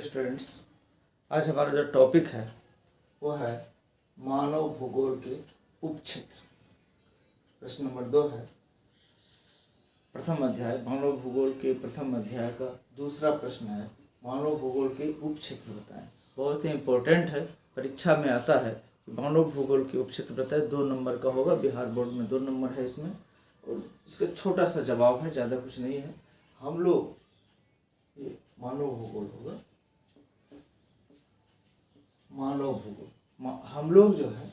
Students, आज हमारा जो टॉपिक है वो है मानव भूगोल के उपक्षेत्र। प्रश्न नंबर 2 है प्रथम अध्याय मानव भूगोल के प्रथम अध्याय का दूसरा प्रश्न है मानव भूगोल के उपक्षेत्र बताएं। बहुत ही इम्पोर्टेंट है, परीक्षा में आता है कि मानव भूगोल के उपक्षेत्र बताएं। 2 नंबर का होगा, बिहार बोर्ड में 2 नंबर है इसमें, और इसका छोटा सा जवाब है, ज़्यादा कुछ नहीं है। हम लोग ये मानव भूगोल होगा, मानव भूगोल हम लोग जो है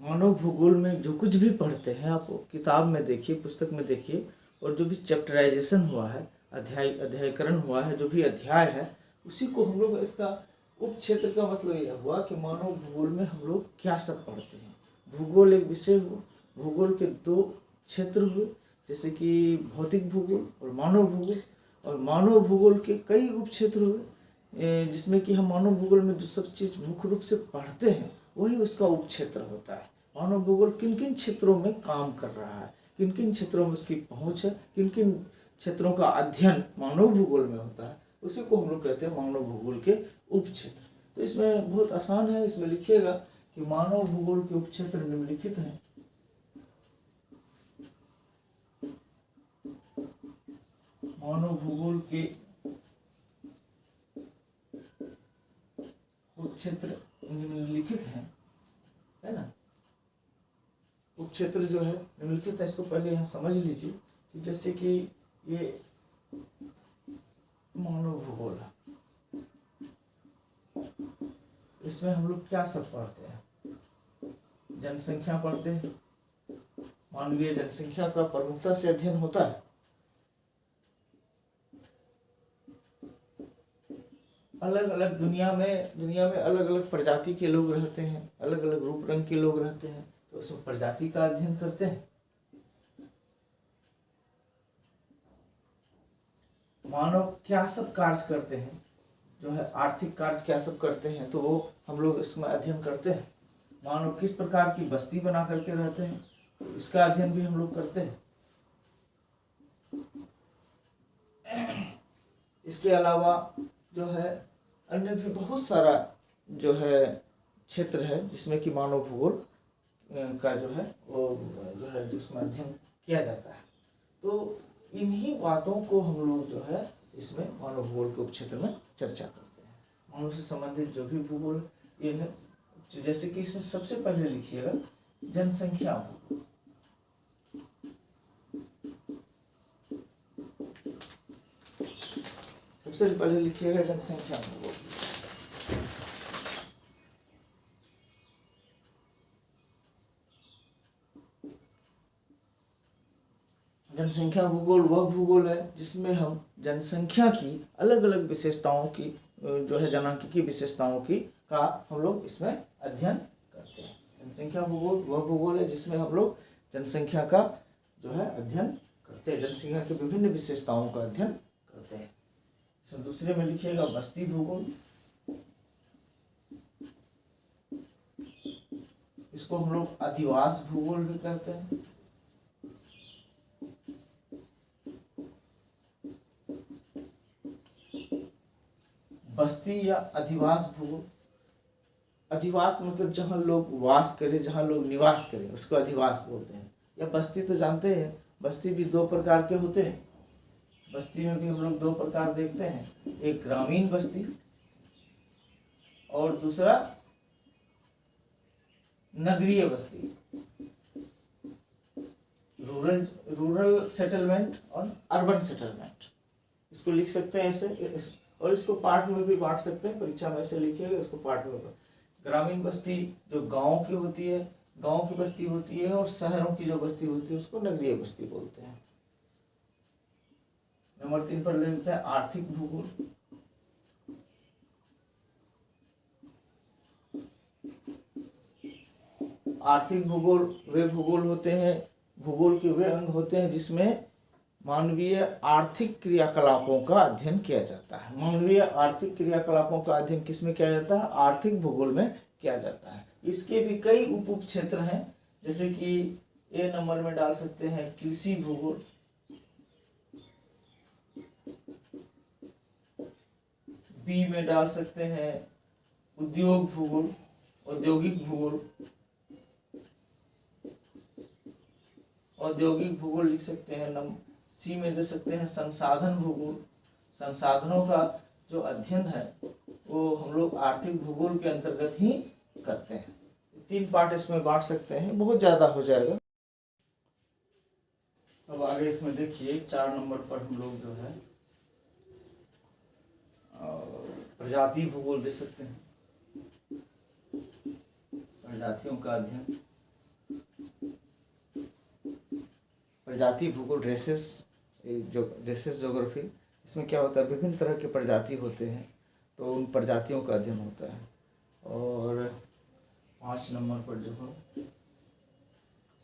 मानव भूगोल में जो कुछ भी पढ़ते हैं आप किताब में देखिए, पुस्तक में देखिए, और जो भी चैप्टराइजेशन हुआ है, अध्यायकरण हुआ है, जो भी अध्याय है, उसी को हम लोग इसका उपक्षेत्र का मतलब यह हुआ कि मानव भूगोल में हम लोग क्या सब पढ़ते हैं। भूगोल एक विषय हुआ, भूगोल के 2 क्षेत्र हुए, जैसे कि भौतिक भूगोल और मानव भूगोल, और मानव भूगोल के कई उपक्षेत्र हुए, जिसमें कि हम मानव भूगोल में जो सब चीज़ मुख्य रूप से पढ़ते हैं वही उसका उपक्षेत्र होता है। मानव भूगोल किन किन क्षेत्रों में काम कर रहा है, किन किन क्षेत्रों में उसकी पहुंच है, किन किन क्षेत्रों का अध्ययन मानव भूगोल में होता है, उसी को हम लोग कहते हैं मानव भूगोल के उपक्षेत्र। तो इसमें बहुत आसान है, इसमें लिखिएगा कि मानव भूगोल के उपक्षेत्र निम्नलिखित हैं। मानव भूगोल के उपक्षेत्र निम्नलिखित हैं, है ना। उपक्षेत्र जो है निम्नलिखित है, इसको पहले यहाँ समझ लीजिए कि जैसे कि ये मानव भूगोल है, इसमें हम लोग क्या सब पढ़ते हैं। जनसंख्या पढ़ते हैं, मानवीय जनसंख्या का प्रमुखता से अध्ययन होता है। अलग अलग दुनिया में अलग अलग प्रजाति के लोग रहते हैं, अलग अलग रूप रंग के लोग रहते हैं, तो उसमें प्रजाति का अध्ययन करते हैं। मानव क्या सब कार्य करते हैं, जो है आर्थिक कार्य क्या सब करते हैं, तो वो हम लोग इसमें अध्ययन करते हैं। मानव किस प्रकार की बस्ती बना करके रहते हैं, तो इसका अध्ययन भी हम लोग करते हैं। इसके अलावा जो है अन्य भी बहुत सारा जो है क्षेत्र है जिसमें कि मानव भूगोल का जो है वो जो है जिसमें अध्ययन किया जाता है। तो इन्हीं बातों को हम लोग जो है इसमें मानव भूगोल के उपक्षेत्र में चर्चा करते हैं। मानव से संबंधित जो भी भूगोल ये है, जैसे कि इसमें सबसे पहले लिखिएगा जनसंख्या भूगोल। सबसे पहले लिखिएगा जनसंख्या भूगोल। जनसंख्या भूगोल वह भूगोल है जिसमें हम जनसंख्या की अलग अलग विशेषताओं की जो है जनांकीय विशेषताओं की का हम लोग इसमें अध्ययन करते हैं। जनसंख्या भूगोल वह भूगोल है जिसमें हम लोग जनसंख्या का जो है अध्ययन करते हैं, जनसंख्या की विभिन्न विशेषताओं का अध्ययन करते हैं। इसमें दूसरे में लिखिएगा बस्ती भूगोल। इसको हम लोग अधिवास भूगोल भी कहते हैं। बस्ती या अधिवास भूगोल, अधिवास मतलब जहाँ लोग वास करें, जहाँ लोग निवास करें, उसको अधिवास बोलते हैं। या बस्ती तो जानते हैं, बस्ती भी 2 प्रकार के होते हैं। बस्ती में भी हम लोग 2 प्रकार देखते हैं, एक ग्रामीण बस्ती और दूसरा नगरीय बस्ती, रूरल सेटलमेंट और अर्बन सेटलमेंट। इसको लिख सकते हैं ऐसे, और इसको पार्ट में भी बांट सकते हैं, परीक्षा में ऐसे लिखिएगा, इसको पार्ट में। ग्रामीण बस्ती जो गांव की होती है, गांव की बस्ती होती है, और शहरों की जो बस्ती होती है उसको नगरीय बस्ती बोलते हैं। नंबर 3 पर लिखते हैं आर्थिक भूगोल। आर्थिक भूगोल वे भूगोल होते हैं, भूगोल के वे अंग होते हैं जिसमें मानवीय आर्थिक क्रियाकलापों का अध्ययन किया जाता है। मानवीय आर्थिक क्रियाकलापों का अध्ययन किसमें किया जाता है? आर्थिक भूगोल में किया जाता है। इसके भी कई उप क्षेत्र हैं, जैसे कि ए नंबर में डाल सकते हैं कृषि भूगोल, पी में डाल सकते हैं उद्योग भूगोल, औद्योगिक भूगोल, औद्योगिक भूगोल लिख सकते हैं। सी में दे सकते हैं संसाधन भूगोल, संसाधनों का जो अध्ययन है वो हम लोग आर्थिक भूगोल के अंतर्गत ही करते हैं। 3 पार्ट इसमें बांट सकते हैं, बहुत ज़्यादा हो जाएगा। अब आगे इसमें देखिए 4 नंबर पर हम लोग जो है प्रजाति भूगोल दे सकते हैं, प्रजातियों का अध्ययन, प्रजाति भूगोल, रेसेस ज्योग्राफी। इसमें क्या होता है, विभिन्न तरह के प्रजाति होते हैं तो उन प्रजातियों का अध्ययन होता है। और 5 नंबर पर जो है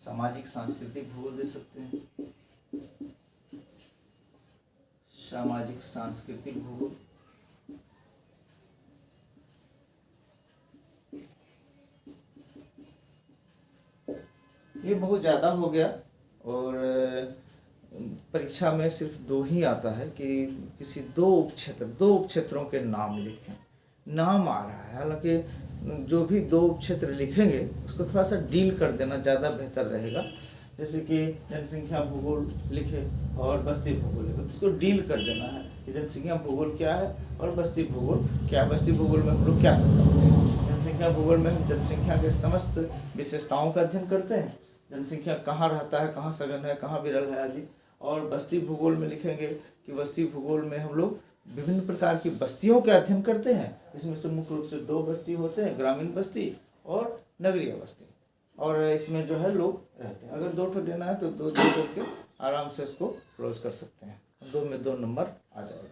सामाजिक सांस्कृतिक भूगोल दे सकते हैं, सामाजिक सांस्कृतिक भूगोल। ये बहुत ज़्यादा हो गया और परीक्षा में सिर्फ 2 ही आता है कि किसी 2 उपक्षेत्रों के नाम लिखें। नाम आ रहा है, हालांकि जो भी 2 उपक्षेत्र लिखेंगे उसको थोड़ा सा डील कर देना ज़्यादा बेहतर रहेगा। जैसे कि जनसंख्या भूगोल लिखे और बस्ती भूगोल लिखे, उसको डील कर देना है कि जनसंख्या भूगोल क्या है और बस्ती भूगोल क्या है। बस्ती भूगोल में हम लोग क्या समझते हैं, जनसंख्या भूगोल में हम जनसंख्या के समस्त विशेषताओं का अध्ययन करते हैं, जनसंख्या कहाँ रहता है, कहाँ सघन है, कहाँ विरल है आदि। और बस्ती भूगोल में लिखेंगे कि बस्ती भूगोल में हम लोग विभिन्न प्रकार की बस्तियों का अध्ययन करते हैं। इसमें से मुख्य रूप से 2 बस्ती होते हैं, ग्रामीण बस्ती और नगरीय बस्ती, और इसमें जो है लोग रहते हैं। अगर 2 ठो देना है तो 2 करके आराम से उसको क्लोज कर सकते हैं, 2 में 2 नंबर आ जाएगा।